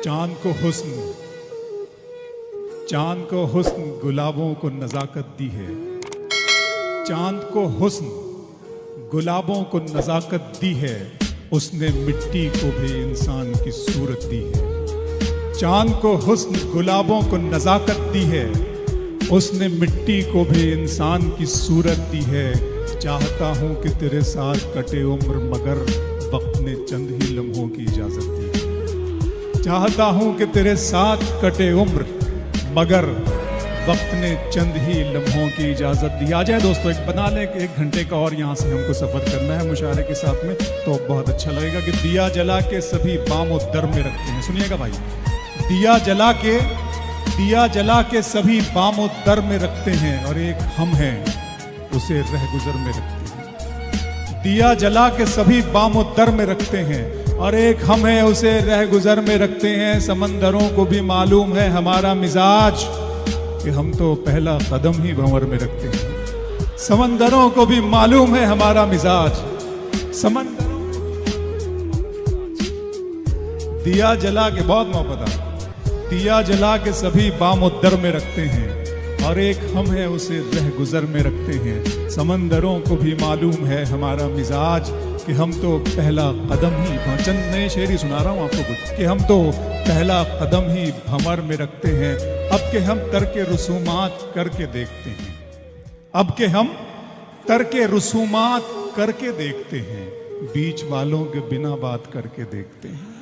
चांद को हुस्न गुलाबों को नजाकत दी है। चांद को हुस्न गुलाबों को नजाकत दी है, उसने मिट्टी को भी इंसान की सूरत दी है। चांद को हुस्न गुलाबों को नजाकत दी है, उसने मिट्टी को भी इंसान की सूरत दी है। चाहता हूं कि तेरे साथ कटे उम्र मगर वक्त ने चंद ही लम्हों की इजाजत दी है। चाहता हूं कि तेरे साथ कटे उम्र मगर वक्त ने चंद ही लम्हों की इजाजत दी। आ जाए दोस्तों, एक बना लें कि 1 घंटे का और यहाँ से हमको सफर करना है मुशारे के साथ में, तो बहुत अच्छा लगेगा कि दिया जला के सभी बाम दर में रखते हैं। सुनिएगा भाई, दिया जला के सभी बाम दर में रखते हैं और एक हम हैं उसे रह गुजर में रखते हैं। दिया जला के सभी बाम दर में रखते हैं और एक हम हैं उसे रह गुजर में रखते हैं। समंदरों को भी मालूम है हमारा मिजाज कि हम तो पहला कदम ही भंवर में रखते हैं। समंदरों को भी मालूम है हमारा मिजाज, समंदरों दिया जला के, बहुत मोहब्बत आ, दिया जला के सभी बाम दर में रखते हैं और एक हम है उसे रह गुजर में रखते हैं। समंदरों को भी मालूम है हमारा मिजाज कि हम तो पहला कदम ही, चंद नए शेरी सुना रहा हूँ आपको कुछ, कि हम तो पहला कदम ही भंवर में रखते हैं। अब के हम तरके रसूमात करके देखते हैं, अब के हम तरके रसूमात करके देखते हैं, बीच वालों के बिना बात करके देखते हैं।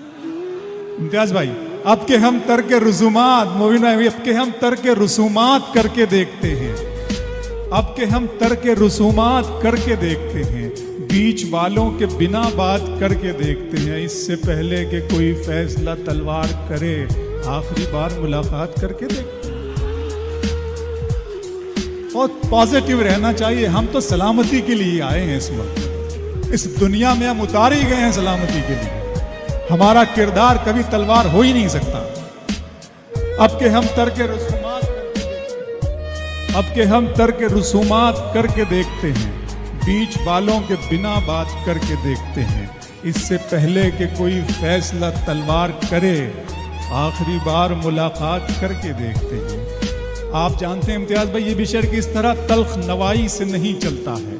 इम्तियाज भाई, अब के हम तरके रसूमात, मोबिन भाई, अब के हम तरके रसूमात करके देखते हैं, अब के हम तरके रसूमात करके देखते हैं, बीच वालों के बिना बात करके देखते हैं। इससे पहले कि कोई फैसला तलवार करे, आखिरी बार मुलाकात करके देखते हैं। बहुत पॉजिटिव रहना चाहिए। हम तो सलामती के लिए आए हैं इस वक्त, इस दुनिया में हम उतारे ही गए हैं सलामती के लिए। हमारा किरदार कभी तलवार हो ही नहीं सकता। अब के हम तरके रसूमात करके देखते हैं, अब के हम तरके रसूमात करके देखते हैं, बीच वालों के बिना बात करके देखते हैं। इससे पहले कि कोई फैसला तलवार करे, आखिरी बार मुलाकात करके देखते हैं। आप जानते हैं इम्तियाज भाई, ये भी शेर कि इस तरह तल्ख नवाई से नहीं चलता है,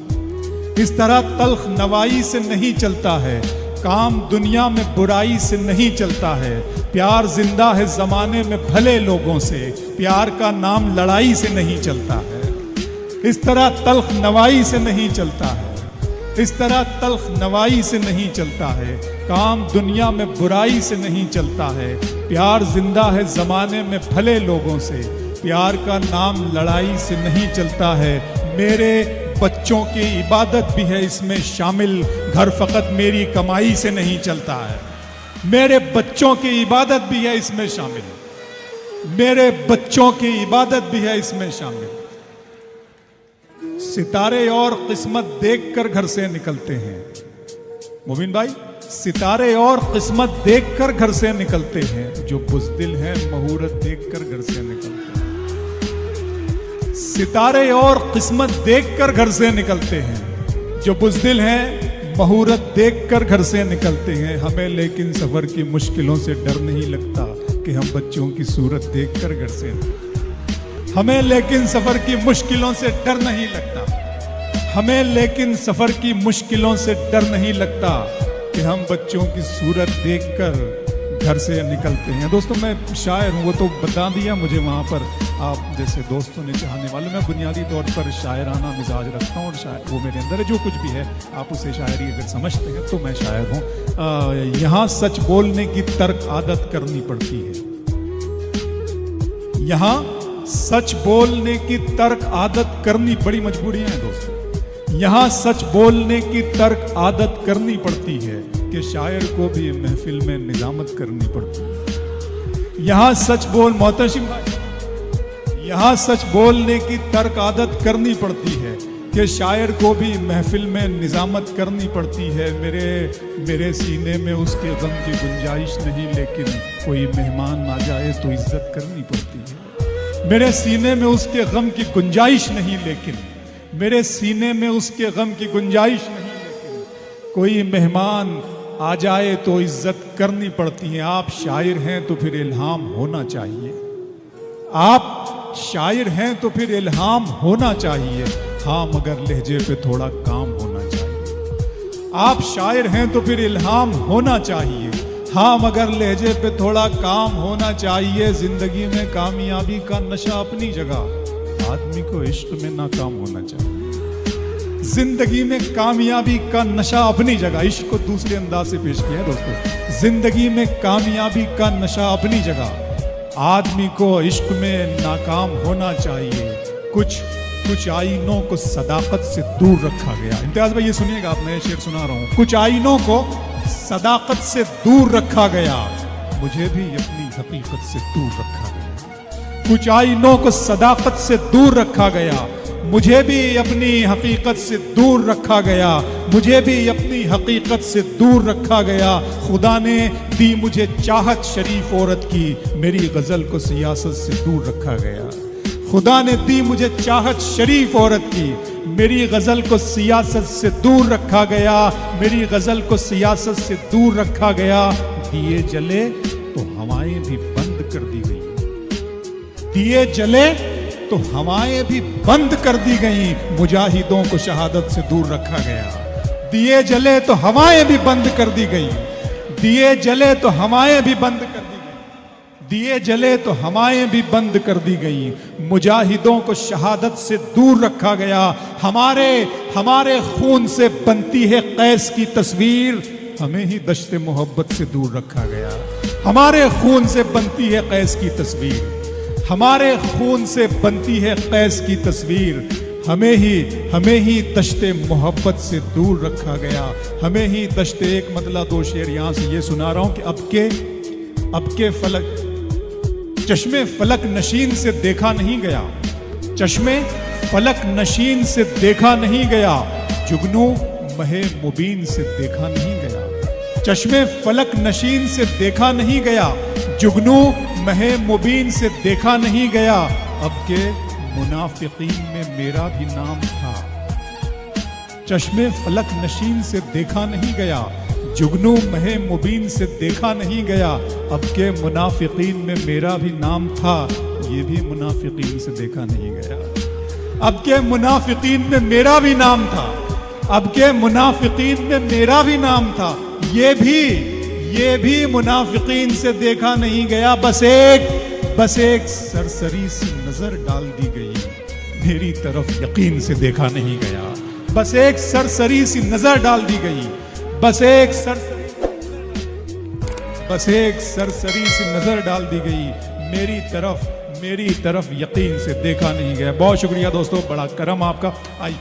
इस तरह तल्ख नवाई से नहीं चलता है। काम दुनिया में बुराई से नहीं चलता है, प्यार जिंदा है जमाने में भले लोगों से, प्यार का नाम लड़ाई से नहीं चलता है। इस तरह तल्ख नवाई से नहीं चलता है, इस तरह तल्ख नवाई से नहीं चलता है। काम दुनिया में बुराई से नहीं चलता है, प्यार जिंदा है जमाने में भले लोगों से, प्यार का नाम लड़ाई से नहीं चलता है। मेरे बच्चों की इबादत भी है इसमें शामिल, घर फकत मेरी कमाई से नहीं चलता है। मेरे बच्चों की इबादत भी है इसमें शामिल, मेरे बच्चों की इबादत भी है इसमें शामिल। सितारे और किस्मत देखकर घर से निकलते हैं, मोबिन भाई, सितारे और किस्मत देखकर घर से निकलते हैं। जो बुज़दिल हैं मुहूर्त देखकर घर से निकलते हैं। सितारे और किस्मत देखकर घर से निकलते हैं, जो बुज़दिल हैं मुहूर्त देखकर घर से निकलते हैं। हमें लेकिन सफर की मुश्किलों से डर नहीं लगता कि हम बच्चों की सूरत देखकर घर से, हमें लेकिन सफर की मुश्किलों से डर नहीं लगता, हमें लेकिन सफर की मुश्किलों से डर नहीं लगता कि हम बच्चों की सूरत देखकर घर से निकलते हैं। दोस्तों, मैं शायर हूँ, वो तो बता दिया मुझे वहाँ पर, आप जैसे दोस्तों ने चाहने वाले। मैं बुनियादी तौर पर शायराना मिजाज रखता हूँ और शायर वो मेरे अंदर है। जो कुछ भी है आप उसे शायरी अगर समझते हैं तो मैं शायर हूँ। यहाँ सच बोलने की तर्क आदत करनी पड़ती है, यहाँ सच बोलने की तर्क आदत करनी, बड़ी मजबूरियां हैं दोस्तों। यहाँ सच बोलने की तर्क आदत करनी पड़ती है कि शायर को भी महफिल में निजामत करनी पड़ती है। यहाँ सच बोल, मोहतशिम भाई, यहाँ सच बोलने की तर्क आदत करनी पड़ती है कि शायर को भी महफिल में निजामत करनी पड़ती है। मेरे सीने में उसके गम की गुंजाइश नहीं, लेकिन कोई मेहमान आ जाए तो इज्जत करनी पड़ती है। मेरे सीने में उसके गम की गुंजाइश नहीं, लेकिन मेरे सीने में उसके गम की गुंजाइश नहीं, लेकिन कोई मेहमान आ जाए तो इज्जत करनी पड़ती है। आप शायर हैं तो फिर इल्हाम होना चाहिए। आप शायर हैं तो फिर इल्हाम होना चाहिए। हाँ मगर लहजे पे थोड़ा काम होना चाहिए। आप शायर हैं तो फिर इल्हाम होना चाहिए। हाँ मगर लहजे पे थोड़ा काम होना चाहिए। जिंदगी में कामयाबी का नशा अपनी जगह, आदमी को इश्क में नाकाम होना चाहिए। जिंदगी में कामयाबी का नशा अपनी जगह, इश्क को दूसरे अंदाज से पेश किया है दोस्तों। जिंदगी में कामयाबी का नशा अपनी जगह, आदमी को इश्क में नाकाम होना चाहिए। कुछ आईनों को सदाकत से दूर रखा गया। इम्तियाज भाई ये सुनिएगा, आप नए शेर सुना रहा हूं। कुछ आईनों को सदाकत से दूर रखा गया, मुझे भी अपनी हकीकत से दूर रखा गया। कुछ आईनों को सदाकत से दूर रखा गया, मुझे भी अपनी हकीकत से दूर रखा गया। मुझे भी अपनी हकीकत से दूर रखा गया। खुदा ने दी मुझे चाहत शरीफ औरत की, मेरी गजल को सियासत से दूर रखा गया। खुदा ने दी मुझे चाहत शरीफ औरत की, मेरी गजल को सियासत से दूर रखा गया। मेरी गजल को सियासत से दूर रखा गया। दिए जले तो हवाएं भी बंद कर दी गई। दिए जले तो हवाएं भी बंद कर दी गई। मुजाहिदों को शहादत से दूर रखा गया। दिए जले तो हवाएं भी बंद कर दी गई। दिए जले तो हवाएं भी बंद कर दी गई। दिए जले तो हवाएं भी बंद कर दी गई। मुजाहिदों को शहादत से दूर रखा गया। हमारे खून से बनती है कैस की तस्वीर, हमें ही दश्ते मोहब्बत से दूर रखा गया। हमारे खून से बनती है कैस की तस्वीर, हमारे खून से बनती है कैस की तस्वीर, हमें ही दश्ते मोहब्बत से दूर रखा गया। हमें ही दश्ते, एक मतला दो शेर यहां से ये सुना रहा हूं कि अब के फलक, चश्मे फलक नशीन से देखा नहीं गया। चश्मे फलक नशीन से देखा नहीं गया। जुगनू महे मुबीन से देखा नहीं गया। चश्मे फलक नशीन से देखा नहीं गया। जुगनू महे मुबीन से देखा नहीं गया। अब के मुनाफिकीन में मेरा भी नाम था। चश्मे फलक नशीन से देखा नहीं गया। जुगनू महे मुबीन से देखा नहीं गया। अब के मुनाफिकीन में मेरा भी नाम था, ये भी मुनाफिकीन से देखा नहीं गया। अब के मुनाफिकीन में मेरा भी नाम था। अब के मुनाफिकीन में मेरा भी नाम था, ये भी मुनाफिकीन से देखा नहीं गया। बस एक सरसरी सी नजर डाल दी गई, मेरी तरफ यकीन से देखा नहीं गया। बस एक सरसरी सी नजर डाल दी गई। बस एक सरसरी सी नजर डाल दी गई, मेरी तरफ यकीन से देखा नहीं गया। बहुत शुक्रिया दोस्तों, बड़ा करम आपका। आई